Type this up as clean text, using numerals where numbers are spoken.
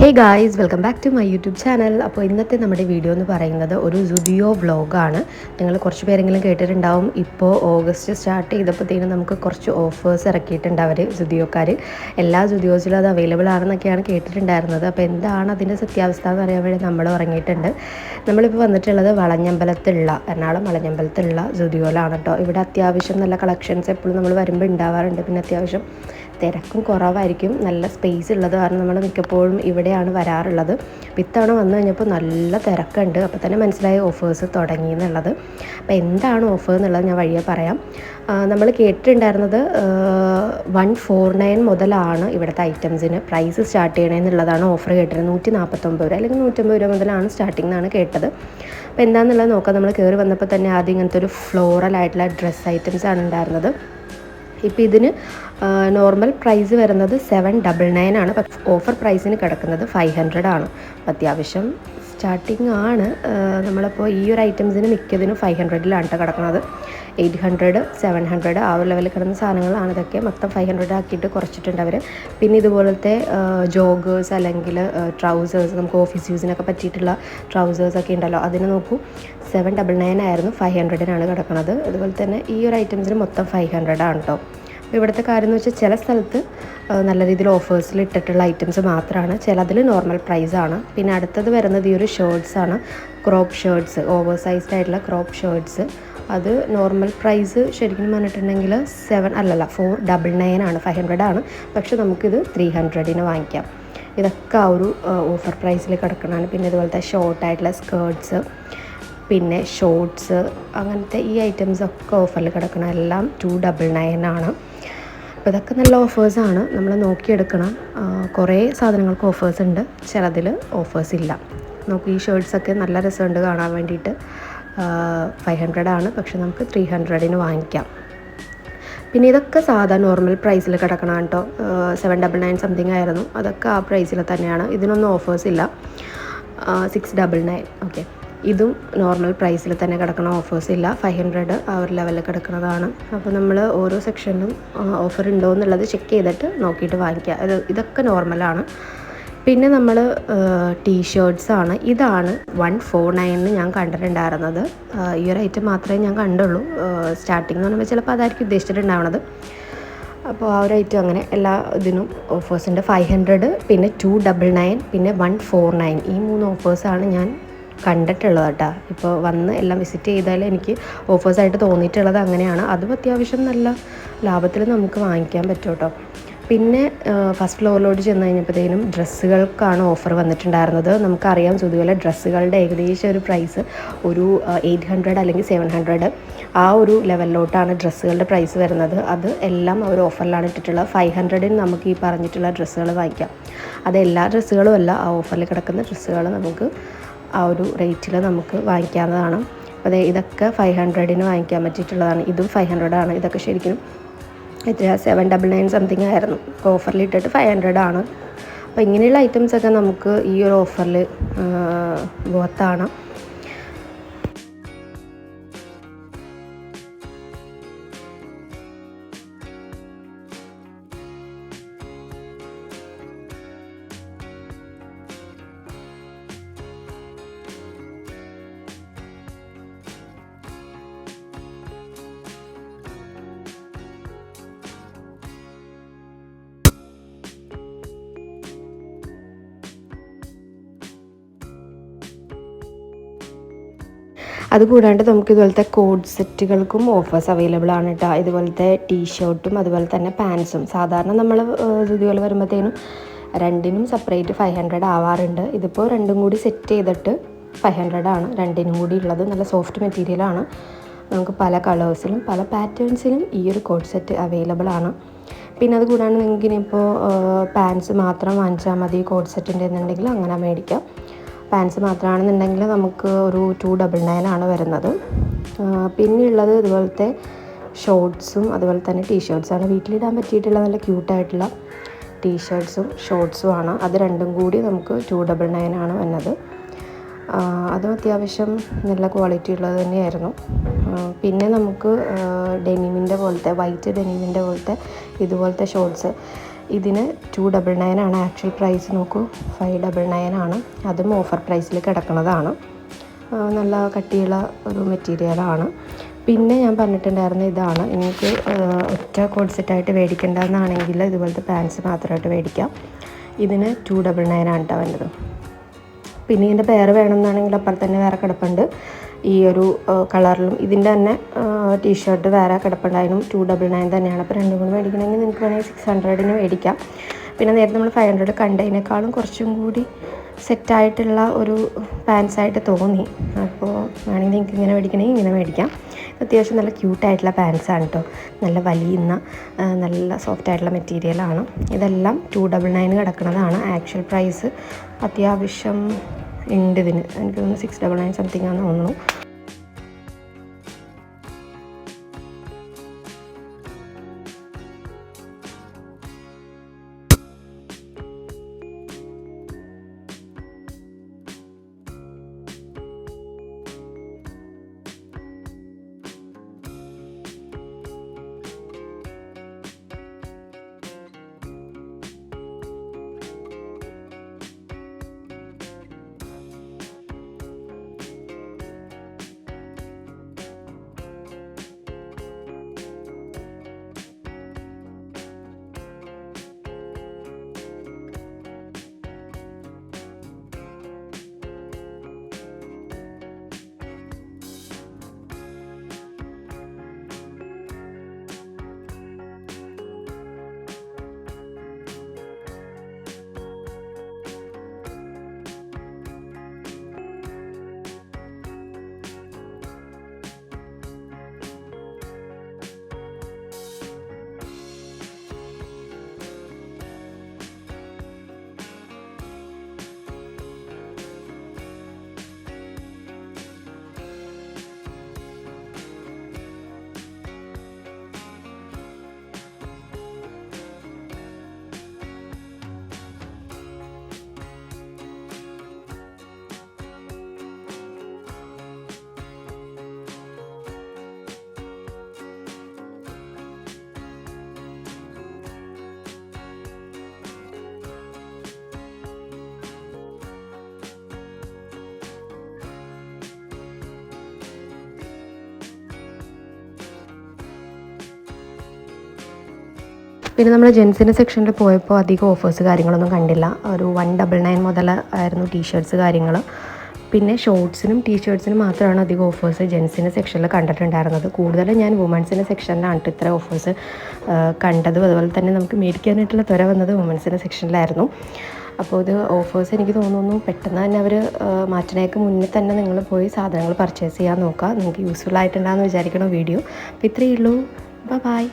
Hey guys, welcome back to my YouTube channel. അപ്പോൾ ഇന്നത്തെ നമ്മുടെ വീഡിയോ എന്ന് പറയുന്നത് ഒരു സുഡിയോ വ്ളോഗാണ്. നിങ്ങൾ കുറച്ച് പേരെങ്കിലും കേട്ടിട്ടുണ്ടാവും. ഇപ്പോൾ ഓഗസ്റ്റ് സ്റ്റാർട്ട് ചെയ്തപ്പോഴത്തേനും നമുക്ക് കുറച്ച് ഓഫേഴ്സ് ഇറക്കിയിട്ടുണ്ട് അവർ സുഡിയോക്കാർ. എല്ലാ സുഡിയോസിലും അത് അവൈലബിൾ ആണെന്നൊക്കെയാണ് കേട്ടിട്ടുണ്ടായിരുന്നത്. അപ്പോൾ എന്താണ് അതിൻ്റെ സത്യാവസ്ഥ എന്ന് അറിയാൻ വേണ്ടി നമ്മൾ ഇറങ്ങിയിട്ടുണ്ട്. നമ്മളിപ്പോൾ വന്നിട്ടുള്ളത് എറണാകുളം വളഞ്ഞമ്പലത്തുള്ള സുഡിയോയിലാണ് കേട്ടോ. ഇവിടെ അത്യാവശ്യം നല്ല കളക്ഷൻസ് എപ്പോഴും നമ്മൾ വരുമ്പോൾ ഉണ്ടാവാറുണ്ട്. പിന്നെ അത്യാവശ്യം തിരക്കും കുറവായിരിക്കും, നല്ല സ്പേസ് ഉള്ളത് കാരണം നമ്മൾ മിക്കപ്പോഴും ഇവിടെയാണ് വരാറുള്ളത്. ഇത്തവണ വന്നു കഴിഞ്ഞപ്പോൾ നല്ല തിരക്കുണ്ട്. അപ്പോൾ തന്നെ മനസ്സിലായ ഓഫേഴ്സ് തുടങ്ങി എന്നുള്ളത്. അപ്പോൾ എന്താണ് ഓഫർ എന്നുള്ളത് ഞാൻ വഴിയെ പറയാം. നമ്മൾ കേട്ടിട്ടുണ്ടായിരുന്നത് 149 മുതലാണ് ഇവിടുത്തെ ഐറ്റംസിന് പ്രൈസ് സ്റ്റാർട്ട് ചെയ്യണമെന്നുള്ളതാണ് ഓഫർ കേട്ടിരുന്നത്. 149 രൂപ അല്ലെങ്കിൽ 150 രൂപ മുതലാണ് സ്റ്റാർട്ടിംഗ് എന്നാണ് കേട്ടത്. അപ്പോൾ എന്താണെന്നുള്ളത് നോക്കാം. നമ്മൾ കയറി വന്നപ്പോൾ തന്നെ ആദ്യം ഇങ്ങനത്തെ ഒരു ഫ്ലോറൽ ആയിട്ടുള്ള ഡ്രസ്സ് ഐറ്റംസാണ് ഉണ്ടായിരുന്നത്. ഇപ്പോൾ ഇതിന് നോർമൽ പ്രൈസ് വരുന്നത് 799 ആണ്. പക്ഷേ ഓഫർ പ്രൈസിന് കിടക്കുന്നത് 500 ആണ്. അത്യാവശ്യം സ്റ്റാർട്ടിങ് ആണ്. നമ്മളിപ്പോൾ ഈ ഒരു ഐറ്റംസിന് മിക്കതിനും 500-ലാണ് കേട്ടോ കിടക്കുന്നത്. 800, 700 ആ ഒരു ലെവലിൽ കിടന്ന സാധനങ്ങളാണ് ഇതൊക്കെ. മൊത്തം 500 ആക്കിയിട്ട് കുറച്ചിട്ടുണ്ട് അവർ. പിന്നെ ഇതുപോലത്തെ ജോഗേഴ്സ് അല്ലെങ്കിൽ ട്രൗസേഴ്സ്, നമുക്ക് ഓഫീസ് യൂസിനൊക്കെ പറ്റിയിട്ടുള്ള ട്രൗസേഴ്സൊക്കെ ഉണ്ടല്ലോ, അതിന് നോക്കൂ 799 ആയിരുന്നു, 500-നാണ് കിടക്കുന്നത്. അതുപോലെ തന്നെ ഈ ഒരു ഐറ്റംസിന് മൊത്തം 500 ആണ് കേട്ടോ. അപ്പോൾ ഇവിടുത്തെ കാര്യം എന്ന് വെച്ചാൽ ചില സ്ഥലത്ത് നല്ല രീതിയിൽ ഓഫേഴ്സിൽ ഇട്ടിട്ടുള്ള ഐറ്റംസ് മാത്രമാണ്, ചിലതിൽ നോർമൽ പ്രൈസാണ്. പിന്നെ അടുത്തത് വരുന്നത് ഈ ഒരു ഷർട്ട്സാണ്, ക്രോപ്പ് ഷർട്ട്സ്, ഓവർ സൈസ്ഡ് ആയിട്ടുള്ള ക്രോപ്പ് ഷർട്ട്സ്. അത് നോർമൽ പ്രൈസ് ശരിക്കും പറഞ്ഞിട്ടുണ്ടെങ്കിൽ 499 ആണ്, 500 ആണ്. പക്ഷെ നമുക്കിത് 300-ന് വാങ്ങിക്കാം. ഇതൊക്കെ ആ ഒരു ഓഫർ പ്രൈസിൽ കിടക്കുന്നതാണ്. പിന്നെ ഇതുപോലത്തെ ഷോർട്ടായിട്ടുള്ള സ്കേർട്ട്സ്, പിന്നെ ഷോർട്ട്സ്, അങ്ങനത്തെ ഈ ഐറ്റംസൊക്കെ ഓഫറിൽ കിടക്കണം. എല്ലാം 299 ആണ്. അപ്പോൾ ഇതൊക്കെ നല്ല ഓഫേഴ്സാണ്, നമ്മൾ നോക്കിയെടുക്കണം. കുറേ സാധനങ്ങൾക്ക് ഓഫേഴ്സ് ഉണ്ട്, ചിലതിൽ ഓഫേഴ്സ് ഇല്ല. നമുക്ക് ഈ ഷർട്ട്സൊക്കെ നല്ല രസമുണ്ട് കാണാൻ വേണ്ടിയിട്ട്. 500 ആണ്, പക്ഷെ നമുക്ക് 300-ന് വാങ്ങിക്കാം. പിന്നെ ഇതൊക്കെ സാധാ നോർമൽ പ്രൈസിൽ കിടക്കണം കേട്ടോ. 799 സംതിങ് ആയിരുന്നു, അതൊക്കെ ആ പ്രൈസിൽ തന്നെയാണ്. ഇതിനൊന്നും ഓഫേഴ്സ് ഇല്ല. 699 ഓക്കെ. ഇതും നോർമൽ പ്രൈസിൽ തന്നെ കിടക്കണം, ഓഫേഴ്സ് ഇല്ല. 500 ആ ഒരു ലെവലിൽ കിടക്കുന്നതാണ്. അപ്പോൾ നമ്മൾ ഓരോ സെക്ഷനിലും ഓഫർ ഉണ്ടോ എന്നുള്ളത് ചെക്ക് ചെയ്തിട്ട് നോക്കിയിട്ട് വാങ്ങിക്കുക. ഇതൊക്കെ നോർമലാണ്. പിന്നെ നമ്മൾ ടീഷർട്ട്സാണ്. ഇതാണ് 149 ഞാൻ കണ്ടിട്ടുണ്ടായിരുന്നത്. ഈ ഒരു ഐറ്റം മാത്രമേ ഞാൻ കണ്ടുള്ളൂ. സ്റ്റാർട്ടിംഗ് എന്ന് പറയുമ്പോൾ ചിലപ്പോൾ അതായിരിക്കും ഉദ്ദേശിച്ചിട്ടുണ്ടാവുന്നത്. അപ്പോൾ ആ ഒരു ഐറ്റം അങ്ങനെ എല്ലാ ഇതിനും ഓഫേഴ്സ് ഉണ്ട്. 500, പിന്നെ 299, പിന്നെ 149, ഈ 3 ഓഫേഴ്സാണ് ഞാൻ കണ്ടിട്ടുള്ളത് കേട്ടോ. ഇപ്പോൾ വന്ന് എല്ലാം വിസിറ്റ് ചെയ്താൽ എനിക്ക് ഓഫേഴ്സായിട്ട് തോന്നിയിട്ടുള്ളത് അങ്ങനെയാണ്. അതും അത്യാവശ്യം നല്ല ലാഭത്തിൽ നമുക്ക് വാങ്ങിക്കാൻ പറ്റും കേട്ടോ. പിന്നെ ഫസ്റ്റ് ഫ്ലോറിലോട്ട് ചെന്ന് കഴിഞ്ഞപ്പോഴത്തേനും ഡ്രസ്സുകൾക്കാണ് ഓഫർ വന്നിട്ടുണ്ടായിരുന്നത്. നമുക്കറിയാം സുഡിയോയിലെ ഡ്രസ്സുകളുടെ ഏകദേശം ഒരു പ്രൈസ് ഒരു 800 അല്ലെങ്കിൽ 700 ആ ഒരു ലെവലിലോട്ടാണ് ഡ്രസ്സുകളുടെ പ്രൈസ് വരുന്നത്. അത് എല്ലാം ഒരു ഓഫറിലാണ് ഇട്ടിട്ടുള്ളത്. 500-ന് നമുക്ക് ഈ പറഞ്ഞിട്ടുള്ള ഡ്രസ്സുകൾ വാങ്ങിക്കാം. അത് എല്ലാ ഡ്രസ്സുകളും അല്ല, ആ ഓഫറിൽ കിടക്കുന്ന ഡ്രസ്സുകൾ നമുക്ക് ആ ഒരു റേറ്റിൽ നമുക്ക് വാങ്ങിക്കാവുന്നതാണ്. അപ്പോൾ ഇതൊക്കെ 500-ന് വാങ്ങിക്കാൻ പറ്റിയിട്ടുള്ളതാണ്. ഇതും 500 ആണ്. ഇതൊക്കെ ശരിക്കും 799 സംതിങ് ആയിരുന്നു, ഓഫറിൽ ഇട്ടിട്ട് 500 ആണ്. അപ്പോൾ ഇങ്ങനെയുള്ള ഐറ്റംസൊക്കെ നമുക്ക് ഈ ഒരു ഓഫറിൽ ബോത്താണ്. അതുകൂടാണ്ട് നമുക്ക് ഇതുപോലത്തെ കോഡ് സെറ്റുകൾക്കും ഓഫേഴ്സ് അവൈലബിൾ ആണ് കേട്ടോ. ഇതുപോലത്തെ ടീഷർട്ടും അതുപോലെ തന്നെ പാൻസും. സാധാരണ നമ്മൾ ഇതുപോലെ വരുമ്പോഴത്തേനും രണ്ടിനും സെപ്പറേറ്റ് 500 ആവാറുണ്ട്. ഇതിപ്പോൾ രണ്ടും കൂടി സെറ്റ് ചെയ്തിട്ട് 500 ആണ് രണ്ടിനും കൂടി ഉള്ളത്. നല്ല സോഫ്റ്റ് മെറ്റീരിയലാണ്. നമുക്ക് പല കളേഴ്സിലും പല പാറ്റേൺസിലും ഈ ഒരു കോഡ് സെറ്റ് അവൈലബിൾ ആണ്. പിന്നെ അത് കൂടാണ്ട് നിങ്ങൾക്ക് ഇനിയിപ്പോൾ പാൻസ് മാത്രം വാങ്ങിച്ചാൽ മതി കോഡ് സെറ്റിൻ്റെ എന്നുണ്ടെങ്കിൽ അങ്ങനെ മേടിക്കാം. പാൻസ് മാത്രമാണെന്നുണ്ടെങ്കിൽ നമുക്ക് ഒരു 299 ആണ് വരുന്നത്. പിന്നെയുള്ളത് ഇതുപോലത്തെ ഷോർട്ട്സും അതുപോലെ തന്നെ ടീഷർട്ട്സാണ്. വീട്ടിലിടാൻ പറ്റിയിട്ടുള്ള നല്ല ക്യൂട്ടായിട്ടുള്ള ടീഷർട്ട്സും ഷോർട്ട്സുമാണ്. അത് രണ്ടും കൂടി നമുക്ക് 299 ആണ് വരുന്നത്. അതും അത്യാവശ്യം നല്ല ക്വാളിറ്റി ഉള്ളത് തന്നെയായിരുന്നു. പിന്നെ നമുക്ക് ഡെനിമിൻ്റെ പോലത്തെ, വൈറ്റ് ഡെനിമിൻ്റെ പോലത്തെ ഇതുപോലത്തെ ഷോർട്ട്സ്, ഇതിന് 299 ആണ് ആക്ച്വൽ പ്രൈസ്. നോക്കൂ, 599 ആണ്. അതും ഓഫർ പ്രൈസിൽ കിടക്കുന്നതാണ്. നല്ല കട്ടിയുള്ള ഒരു മെറ്റീരിയലാണ്. പിന്നെ ഞാൻ പറഞ്ഞിട്ടുണ്ടായിരുന്ന ഇതാണ്, നിങ്ങൾക്ക് ഒറ്റ കോഡ് സെറ്റായിട്ട് മേടിക്കേണ്ടതെന്നാണെങ്കിൽ ഇതുപോലത്തെ പാൻറ്റ്സ് മാത്രമായിട്ട് മേടിക്കാം. ഇതിന് 299 ആണ് കേട്ടോ വേണ്ടത്. പിന്നെ ഇതിൻ്റെ പേര് വേണമെന്നാണെങ്കിൽ അപ്പുറത്ത് തന്നെ വേറെ കിടപ്പുണ്ട് ഈ ഒരു കളറിലും. ഇതിൻ്റെ തന്നെ ടീഷർട്ട് വേറെ കിടപ്പുണ്ടായിരുന്നു 299 തന്നെയാണ്. അപ്പോൾ രണ്ടും കൂടി മേടിക്കണമെങ്കിൽ നിങ്ങൾക്ക് വേണമെങ്കിൽ 600 മേടിക്കാം. പിന്നെ നേരത്തെ നമ്മൾ 500 കണ്ടതിനേക്കാളും കുറച്ചും കൂടി സെറ്റായിട്ടുള്ള ഒരു പാൻസായിട്ട് തോന്നി. അപ്പോൾ വേണമെങ്കിൽ നിങ്ങൾക്ക് ഇങ്ങനെ മേടിക്കണമെങ്കിൽ ഇങ്ങനെ മേടിക്കാം. അത്യാവശ്യം നല്ല ക്യൂട്ടായിട്ടുള്ള പാൻസാണ് കേട്ടോ. നല്ല വലിയുന്ന നല്ല സോഫ്റ്റ് ആയിട്ടുള്ള മെറ്റീരിയലാണ്. ഇതെല്ലാം 299 കിടക്കുന്നതാണ്. ആക്ച്വൽ പ്രൈസ് അത്യാവശ്യം ഉണ്ട് ഇതിന്. എനിക്ക് തോന്നുന്നു 699 സംതിങ് ആണെന്ന് തോന്നുന്നു. പിന്നെ നമ്മൾ ജെൻസിൻ്റെ സെക്ഷനിൽ പോയപ്പോൾ അധികം ഓഫേഴ്സ് കാര്യങ്ങളൊന്നും കണ്ടില്ല. ഒരു 199 മുതൽ ആയിരുന്നു ടീഷർട്ട്സ് കാര്യങ്ങൾ. പിന്നെ ഷോർട്സിനും ടീഷർട്ട്സിനും മാത്രമാണ് അധികം ഓഫേഴ്സ് ജെൻസിൻ്റെ സെക്ഷനിൽ കണ്ടിട്ടുണ്ടായിരുന്നത്. കൂടുതലും ഞാൻ വുമൻസിൻ്റെ സെക്ഷനിലാണ് ഇത്ര ഓഫേഴ്സ് കണ്ടതും. അതുപോലെ തന്നെ നമുക്ക് മേടിക്കാനായിട്ടുള്ള ത്വര വന്നത് വുമൻസിൻ്റെ സെക്ഷനിലായിരുന്നു. അപ്പോൾ ഇത് ഓഫേഴ്സ് എനിക്ക് തോന്നുന്നു പെട്ടെന്ന് തന്നെ അവർ മാറ്റണേക്ക് മുന്നേ തന്നെ നിങ്ങൾ പോയി സാധനങ്ങൾ പർച്ചേസ് ചെയ്യാൻ നോക്കുക. നിങ്ങൾക്ക് യൂസ്ഫുൾ ആയിട്ടുണ്ടാകുമെന്ന് വിചാരിക്കണം വീഡിയോ. അപ്പോൾ ഇത്രയേ ഉള്ളൂ. ബൈ.